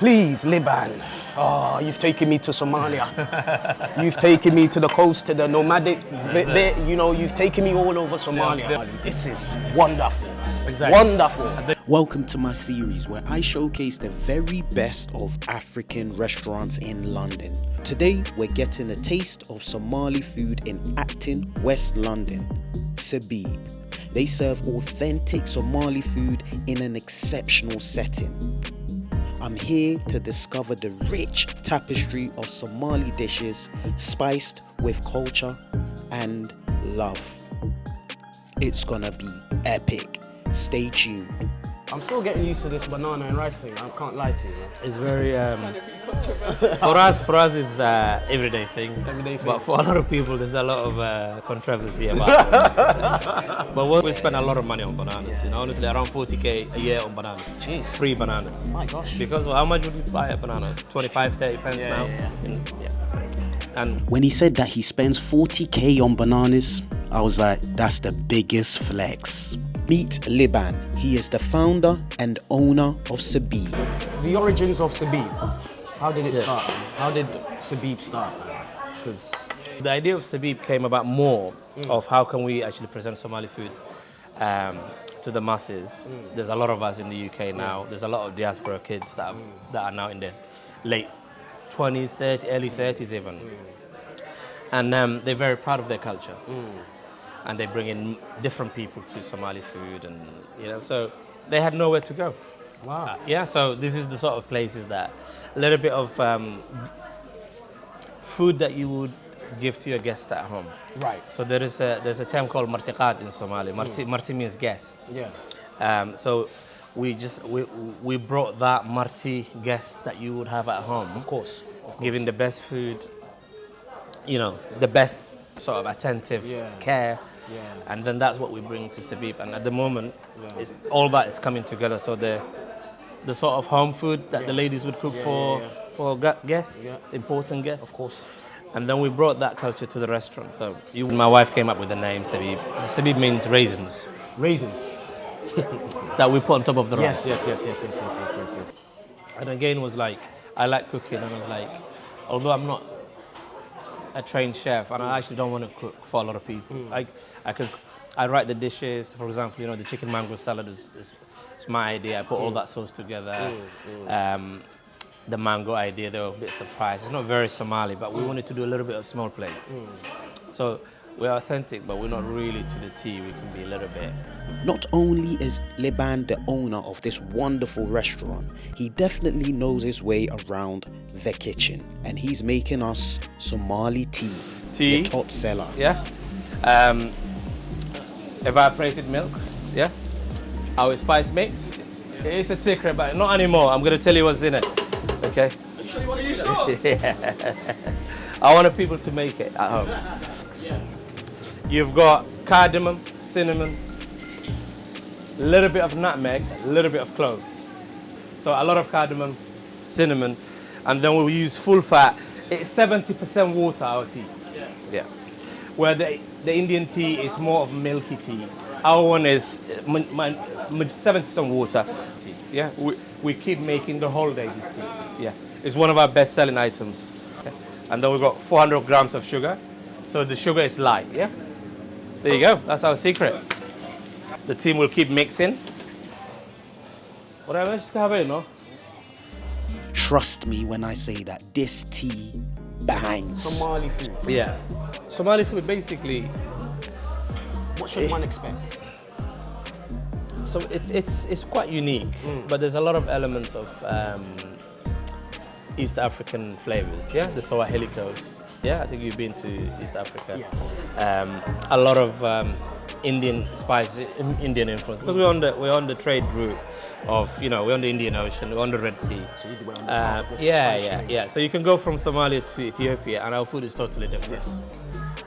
Please, Liban. Oh, you've taken me to Somalia. You've taken me to the coast, to the nomadic bit. You know, you've taken me all over Somalia. This is wonderful. Exactly. Wonderful. Welcome to my series where I showcase the very best of African restaurants in London. Today, we're getting a taste of Somali food in Acton, West London. Sabiib. They serve authentic Somali food in an exceptional setting. I'm here to discover the rich tapestry of Somali dishes spiced with culture and love. It's gonna be epic. Stay tuned. I'm still getting used to this banana and rice thing. I can't lie to you. It's very for us it's everyday thing. But for a lot of people, there's a lot of controversy about it. But we spend a lot of money on bananas. You know, honestly, around 40k a year on bananas. Jeez. Free bananas. My gosh. Because how much would you buy a banana? 25, 30 pence now. And When he said that he spends 40k on bananas, I was like, that's the biggest flex. Meet Liban. He is the founder and owner of Sabiib. The origins of Sabiib. How did it start? How did Sabiib start? Because the idea of Sabiib came about more of how can we actually present Somali food to the masses. There's a lot of us in the UK now. There's a lot of diaspora kids that are now in their late 20s, 30s, early 30s even. And they're very proud of their culture. And they bring in different people to Somali food, and you know, so they had nowhere to go. wow. Yeah, so this is the sort of places that a little bit of food that you would give to your guest at home. Right. So there's a term called martiqat in Somali. Marti means guest. Yeah. So we brought that marti guest that you would have at home. Of course. Giving the best food, you know, the best sort of attentive care. Yeah. And then that's what we bring to Sabiib. And at the moment, it's, all that is coming together. So the sort of home food that the ladies would cook for guests, important guests. Of course. And then we brought that culture to the restaurant. So my wife came up with the name Sabiib. Sabiib means raisins. Raisins. That we put on top of the rice. Yes. And again, was like, I like cooking, and I was like, although I'm not a trained chef, and I actually don't want to cook for a lot of people. I write the dishes. For example, you know, the chicken mango salad is my idea. I put all that sauce together. The mango idea, they were a bit surprised. It's not very Somali, but we wanted to do a little bit of small plates. So we're authentic, but we're not really to the T. We can be a little bit. Not only is Liban the owner of this wonderful restaurant, he definitely knows his way around the kitchen. And he's making us Somali tea, the top seller. Yeah. Evaporated milk. Yeah. Our spice mix. It's a secret, but not anymore. I'm going to tell you what's in it. Okay? Are you sure you want to use it? Yeah. I want people to make it at home. You've got cardamom, cinnamon, a little bit of nutmeg, a little bit of cloves. So a lot of cardamom, cinnamon, and then we'll use full fat. It's 70% water, our tea. Yeah. Where the Indian tea is more of milky tea. Our one is 70% water. Yeah. We keep making the whole day this tea. Yeah. It's one of our best selling items. Yeah. And then we've got 400 grams of sugar. So the sugar is light, yeah? There you go, that's our secret. The team will keep mixing. Whatever, just have it, no? Trust me when I say that this tea bangs. Somali food. Yeah. Somali food, basically, What should one expect? so it's quite unique, but there's a lot of elements of East African flavors, yeah? The Swahili coast. Yeah, I think you've been to East Africa. Yeah. A lot of Indian spices, Indian influence, because we're on the trade route of, you know, we're on the Indian Ocean, we're on the Red Sea. So you were on the path with the spice trade. Yeah. So you can go from Somalia to Ethiopia, and our food is totally different. Yes.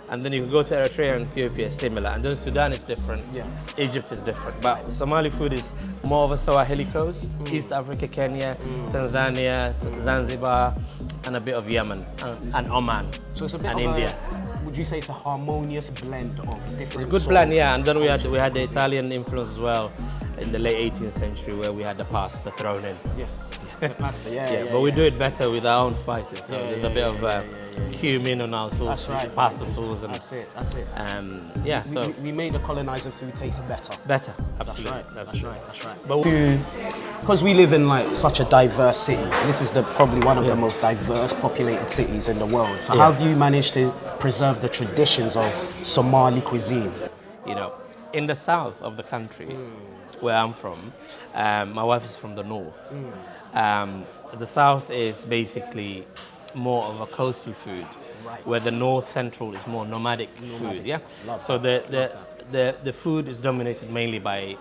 And then you can go to Eritrea and Ethiopia, similar. And then Sudan is different. Yeah. Egypt is different. But Somali food is more of a Swahili coast, East Africa, Kenya, Tanzania, Zanzibar, and a bit of Yemen and Oman. So it's a bit and of India. Would you say it's a harmonious blend of different It's a good sort blend, of yeah. And then we had cultures, the cuisine? Italian influence as well. in the late 18th century where we had the pasta thrown in. Yes. The pasta, yeah. But we do it better with our own spices. So there's a bit of cumin on our sauce, That's right. pasta sauce, and That's it. yeah. So We made the colonizer food taste better. better, That's absolutely. right. absolutely. That's right. But Because we live in like such a diverse city, this is probably one of the most diverse populated cities in the world. So how have you managed to preserve the traditions of Somali cuisine? you know, in the south of the country, where I'm from, my wife is from the north. The south is basically more of a coastal food, where the north central is more nomadic food. Yeah. So the food is dominated mainly by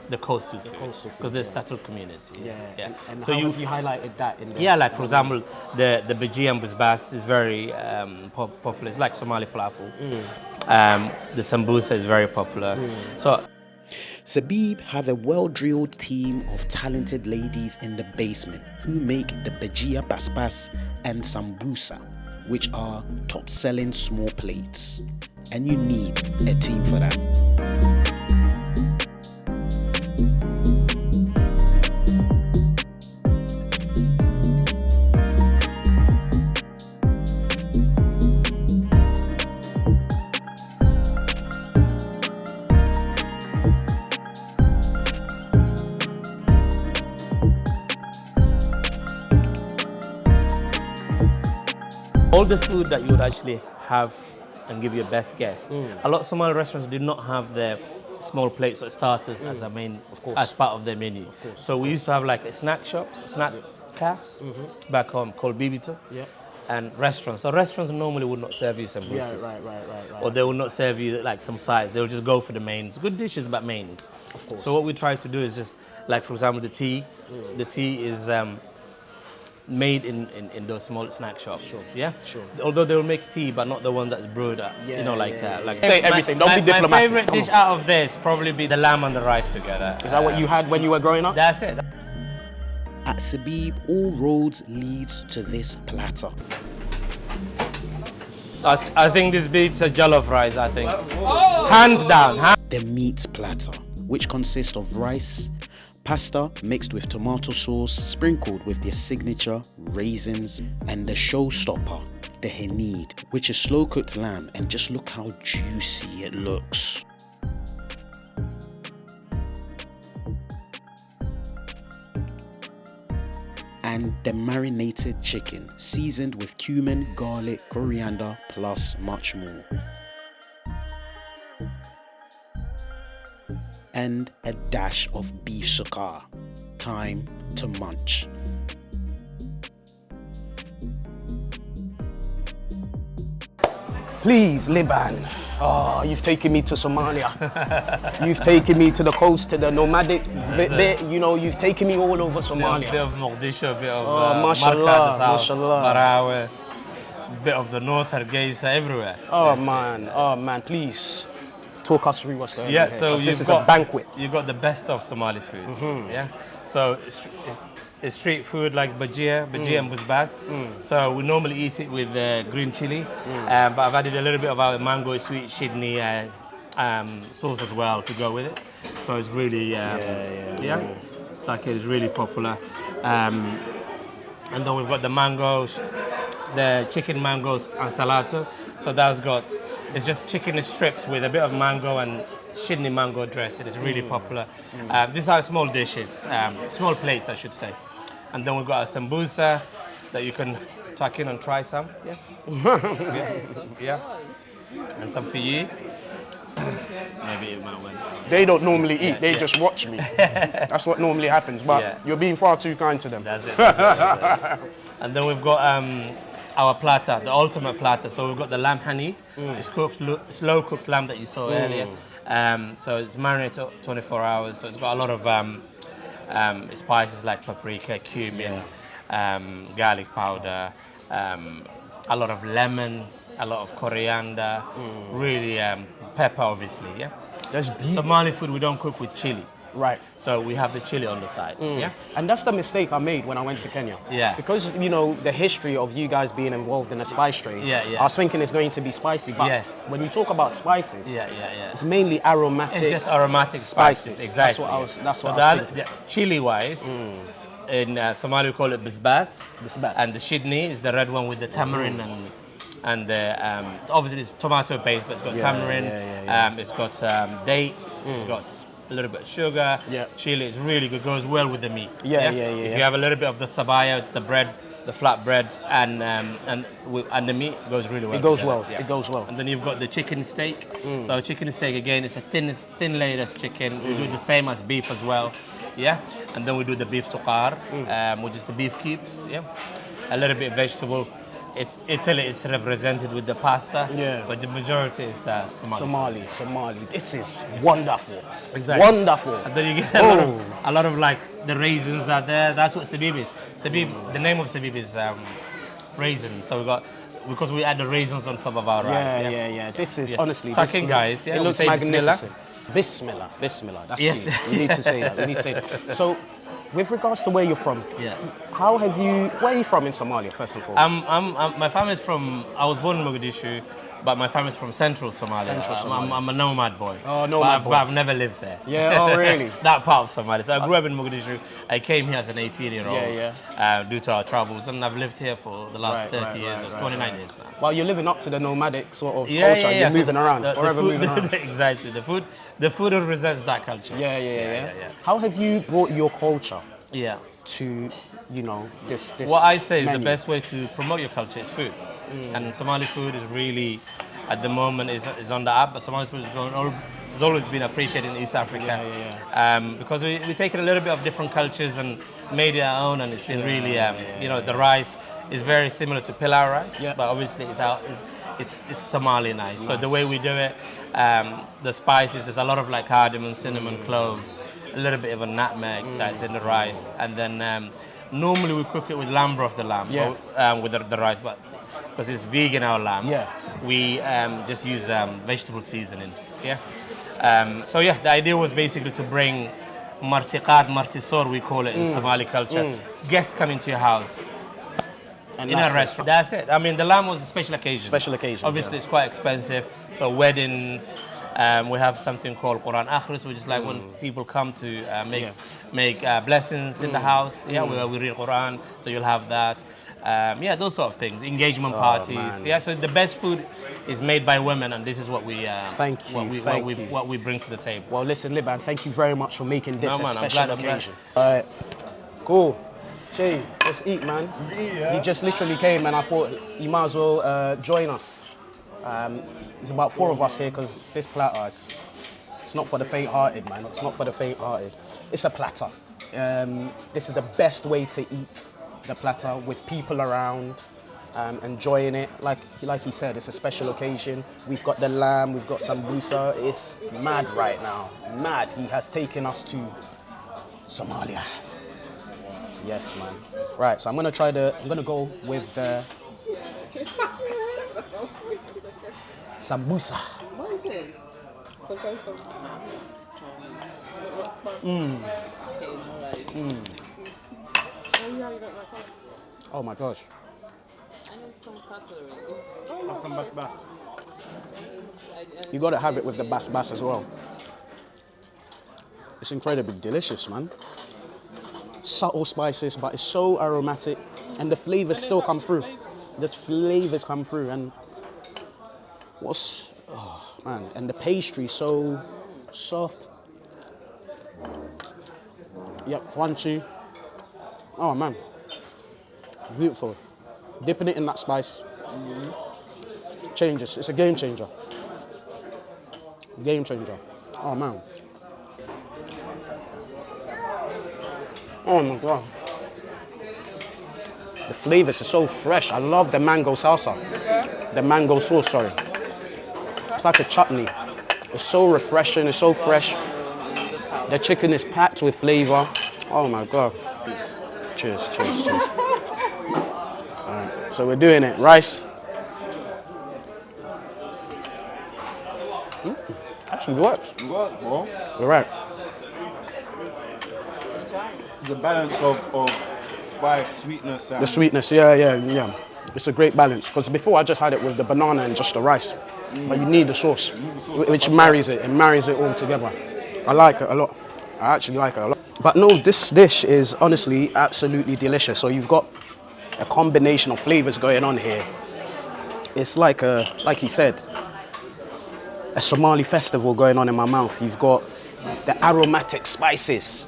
the coastal food because there's settled community. Yeah. And so how have you highlighted that in the... Yeah, like for example, the bajia and busbas is very popular. It's like Somali falafel. The sambusa is very popular. So Sabiib have a well-drilled team of talented ladies in the basement who make the bajia basbas and sambusa, which are top-selling small plates. And you need a team for that. all the food that you would actually have and give your best guest. A lot of Somali restaurants did not have their small plates or starters as a main, as part of their menu. So we used to have like snack shops, snack cafes back home called Bibito. And restaurants. So restaurants normally would not serve you sambusas. Right. Or they will not serve you like some sides. They will just go for the mains. Good dishes, but mains. Of course. So what we try to do is just, like for example, the tea. The tea is made in those small snack shops. Sure. Although they will make tea, but not the one that's brewed up. You know, like Say everything. Don't be diplomatic. My favorite dish out of this probably be the lamb and the rice together. Is that what you had when you were growing up? That's it. At Sabiib, all roads leads to this platter. I think this beats a jollof rice, I think. Hands down. The meat platter, which consists of rice, pasta mixed with tomato sauce, sprinkled with their signature raisins, and the showstopper, the henid, which is slow-cooked lamb, and just look how juicy it looks. And the marinated chicken, seasoned with cumin, garlic, coriander, plus much more. And a dash of beef sukkar. Time to munch. Please, Liban. Oh, you've taken me to Somalia. You've taken me to the coast, to the nomadic bit. You know, you've taken me all over Somalia. A bit of Mogadishu, a bit of mashallah, Marka, the south, mashallah. Barawe, a bit of the north, Hargeisa, everywhere. Oh man, please talk us through what's going on here. So this is a banquet. You've got the best of Somali food. Yeah. So it's street food like bajia and busbas. So we normally eat it with green chili, but I've added a little bit of our mango sweet shidni sauce as well to go with it. So it's really Take is really popular. And then we've got the mangoes, the chicken mangoes and salato. So it's just chicken strips with a bit of mango and shidni mango dressing. It's really popular. These are small dishes, small plates I should say. And then we've got a sambusa that you can tuck in and try some. Yeah. And some for you. Maybe it might win. They don't normally eat, they just watch me. That's what normally happens, but you're being far too kind to them. That's it. And then we've got our platter, the ultimate platter. So we've got the lamb honey. It's cooked, slow cooked lamb that you saw earlier. So it's marinated 24 hours. So it's got a lot of spices like paprika, cumin, garlic powder, a lot of lemon, a lot of coriander, really pepper obviously. Yeah. That's beautiful. Somali food we don't cook with chili. Right. So we have the chili on the side. Yeah. And that's the mistake I made when I went to Kenya. Yeah. Because, you know, the history of you guys being involved in the spice trade, Yeah. I was thinking it's going to be spicy, but Yes. when you talk about spices, Yeah. it's mainly aromatic. It's just aromatic spices. Exactly. That's what so I was thinking. chili-wise, in Somali we call it bisbas. Bisbas. And the shidni is the red one with the tamarind and the obviously it's tomato based, but it's got tamarind. It's got dates. It's got a little bit of sugar. Yeah. Chili is really good. Goes well with the meat. Yeah. If you have a little bit of the sabaya, the bread, the flat bread, and the meat goes really well. It goes together. well. Yeah. It goes well. And then you've got the chicken steak. So chicken steak again is a thin layer of chicken. We do the same as beef as well. Yeah. And then we do the beef suqar, which is the beef cubes. Yeah. A little bit of vegetable. Italy is represented with the pasta. Yeah. But the majority is Somali. Somali. This is wonderful. Exactly. Wonderful. And then you get a lot of like the raisins are there. That's what Sabiib is. Sabiib, the name of Sabiib is raisin. So because we add the raisins on top of our rice. Yeah. This is honestly. Tuck in, guys. Yeah. It looks say magnificent. Bismillah. That's Yes. key. We need to say that. We need to say that. So, with regards to where you're from, Yeah. where are you from in Somalia, first and foremost? My family's from. I was born in Mogadishu, but my family's from Central Somalia. Central Somalia. I'm a nomad boy. Oh, nomad boy. But I've never lived there. Yeah. Oh, really? That part of Somalia. So I grew up in Mogadishu. I came here as an 18-year-old. Due to our travels, and I've lived here for the last 30 years. It's 29 years now. Well, you're living up to the nomadic sort of culture. You're moving around, forever moving around. Exactly. The food represents that culture. Yeah. How have you brought your culture to, this What I say is menu? the best way to promote your culture is food. And Somali food is really, at the moment, is on the up. But Somali food has always been appreciated in East Africa. Because we taken a little bit of different cultures and made it our own, and it's been really, the rice is very similar to pilau rice, but obviously it's Somali nice. So the way we do it, the spices, there's a lot of like cardamom, cinnamon, cloves, a little bit of a nutmeg that's in the rice, and then normally we cook it with lamb broth, with the rice, but because it's vegan our lamb, we just use vegetable seasoning. The idea was basically to bring martisor, we call it in Somali culture. Guests come into your house. And in a restaurant. That's it. I mean, the lamb was a special occasion. Special occasion. Obviously, it's quite expensive. So weddings, we have something called Quran Akhris, which is like when people come to make blessings in the house. Where we read Quran. So you'll have that. Those sort of things. Engagement parties. Man. So the best food is made by women, and this is what we what we bring to the table. Well, listen, Liban, thank you very much for making this a special occasion. I'm glad. All right, cool. Shay, let's eat, man. He just literally came, and I thought you might as well join us. There's about 4 of us here because this platter it's not for the faint-hearted, man. It's not for the faint-hearted. It's a platter. This is the best way to eat the platter with people around, enjoying it. Like he said, it's a special occasion. We've got the lamb, we've got sambusa. It's mad right now. Mad. He has taken us to Somalia. Yes, man. Right, so I'm gonna go with the sambusa. What is it? Oh my gosh. I need some cutlery. Some bas. You gotta have it with the bas as well. It's incredibly delicious, man. Subtle spices, but it's so aromatic, and the flavors still come through. The flavors come through, and and the pastry so soft. Yep, crunchy. Oh man, beautiful. Dipping it in that spice changes. It's a game changer. Game changer. Oh man. Oh my god. The flavors are so fresh. I love the mango salsa. The mango sauce, sorry. It's like a chutney. It's so refreshing, it's so fresh. The chicken is packed with flavor. Oh my god. Cheers. Alright, so we're doing it. Rice. Actually works. What, bro? You're right. The balance of spice, sweetness, and The sweetness, yeah. It's a great balance because before I just had it with the banana and just the rice, but you need the sauce, which marries it. It marries it all together. I like it a lot. I actually like it a lot. But no, this dish is honestly absolutely delicious. So you've got a combination of flavors going on here. It's like he said, a Somali festival going on in my mouth. You've got the aromatic spices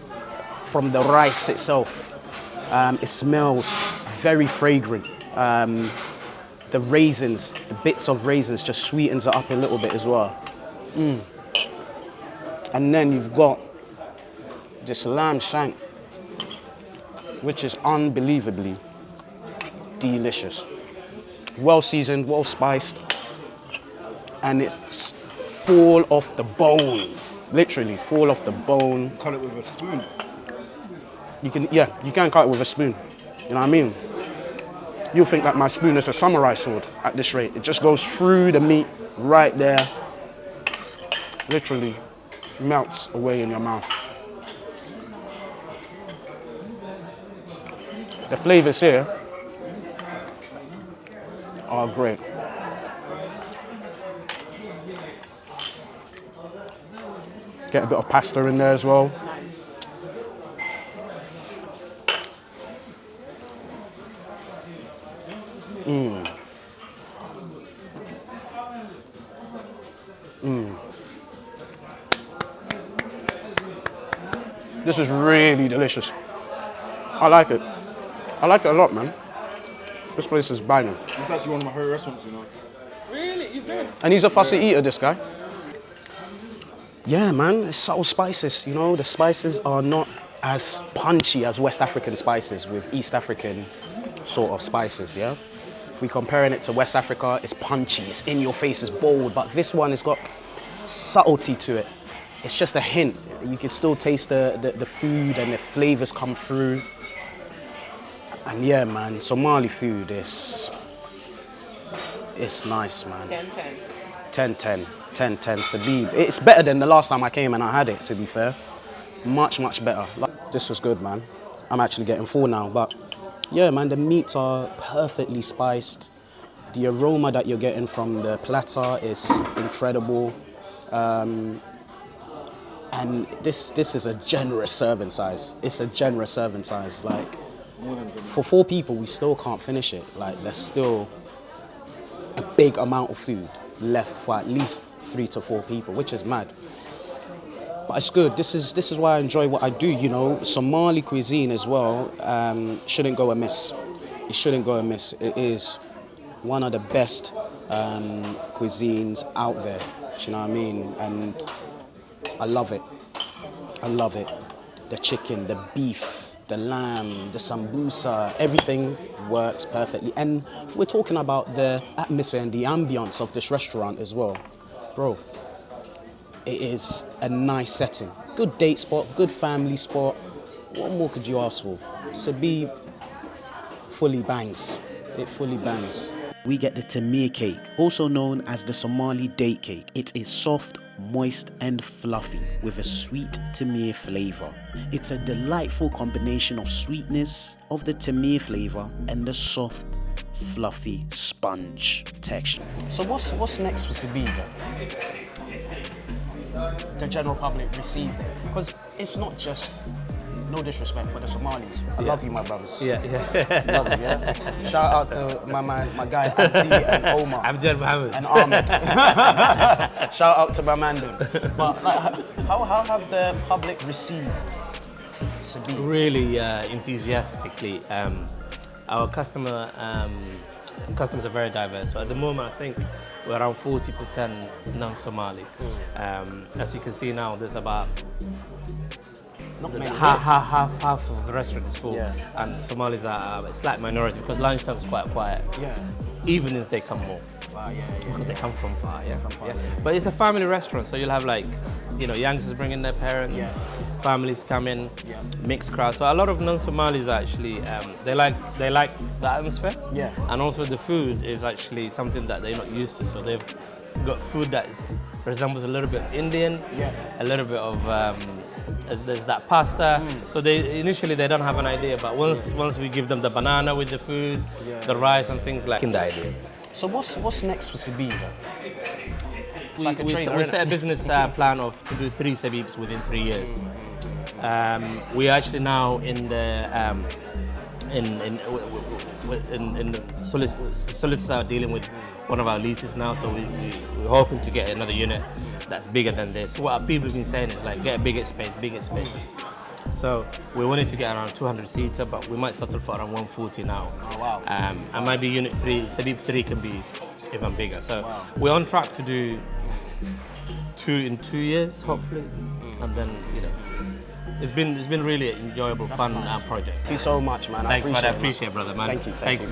from the rice itself. It smells very fragrant. The raisins, the bits of raisins just sweetens it up a little bit as well. And then you've got this lamb shank, which is unbelievably delicious. Well seasoned, well spiced, and it's fall off the bone. Literally fall off the bone. cut it with a spoon. You can cut it with a spoon. You know what I mean? You'll think that my spoon is a samurai sword at this rate. It just goes through the meat right there. Literally melts away in your mouth. The flavors here are great. Get a bit of pasta in there as well. This is really delicious. I like it. I like it a lot, man. This place is banging. It's actually one of my favorite restaurants, you know. Really? He's good. And he's a fussy eater, this guy. Yeah, man, it's subtle spices, you know. The spices are not as punchy as West African spices with East African sort of spices, yeah? If we're comparing it to West Africa, it's punchy, it's in your face, it's bold, but this one has got subtlety to it. It's just a hint. You can still taste the food and the flavors come through. And yeah, man, Somali food is, it's nice, man. 10-10. 10-10, 10-10, Sabiib. It's better than the last time I came and I had it, to be fair. Much, much better. This was good, man. I'm actually getting full now, but yeah, man, the meats are perfectly spiced. The aroma that you're getting from the platter is incredible. And this is a generous serving size. It's a generous serving size. Like, for 4 people, we still can't finish it. Like, there's still a big amount of food left for at least 3 to 4 people, which is mad. But it's good. This is why I enjoy what I do, you know. Somali cuisine as well shouldn't go amiss. It shouldn't go amiss. It is one of the best cuisines out there. Do you know what I mean? And I love it. I love it. The chicken, the beef, the lamb, the sambusa, everything works perfectly. And if we're talking about the atmosphere and the ambience of this restaurant as well, bro, it is a nice setting. Good date spot, good family spot. What more could you ask for? Sabiib fully bangs. It fully bangs. We get the tamir cake, also known as the Somali date cake. It is soft, moist and fluffy with a sweet tamir flavor. It's a delightful combination of sweetness of the tamir flavor and the soft, fluffy sponge texture. So what's next for Sabiib? The general public received it, because it's not just, no disrespect for the Somalis. I love you, my brothers. Yeah. Love you, yeah. Shout out to my man, my guy Anthony and Omar. Amjad Mohammed. And Ahmed. Shout out to my man. But like, how have the public received Sabiib? Really enthusiastically. Our customers are very diverse. So at the moment, I think we're around 40% non-Somali. As you can see now, there's about half of the restaurant is full, Yeah. and Somalis are a slight minority because lunchtime is quite quiet. Yeah. Evenings they come more Yeah. because they come from far. Yeah, From far, yeah. yeah. But it's a family restaurant, so you'll have like, you know, youngsters bringing their parents, Yeah. families come in, Yeah. mixed crowd. So a lot of non-Somalis actually they like the atmosphere. Yeah. And also the food is actually something that they're not used to, so they've got food that resembles a little bit of Indian, a little bit of there's that pasta. So initially they don't have an idea, but once we give them the banana with the food, the rice and things like in the idea. So what's next for Sabiib? It's like a We trainer, set a business plan to do 3 Sabiibs within 3 years. We are actually now in the solicitors are dealing with one of our leases now, so we're hoping to get another unit that's bigger than this. What our people have been saying is like, get a bigger space. So we wanted to get around 200-seater, but we might settle for around 140 now. Oh, wow. And maybe Unit 3, Sabiib 3 can be even bigger. So we're on track to do 2 in 2 years, hopefully. And then, you know, it's been really enjoyable, fun project. Thank you so much, man. Thanks, man. I it, appreciate it, brother, man. Thank you.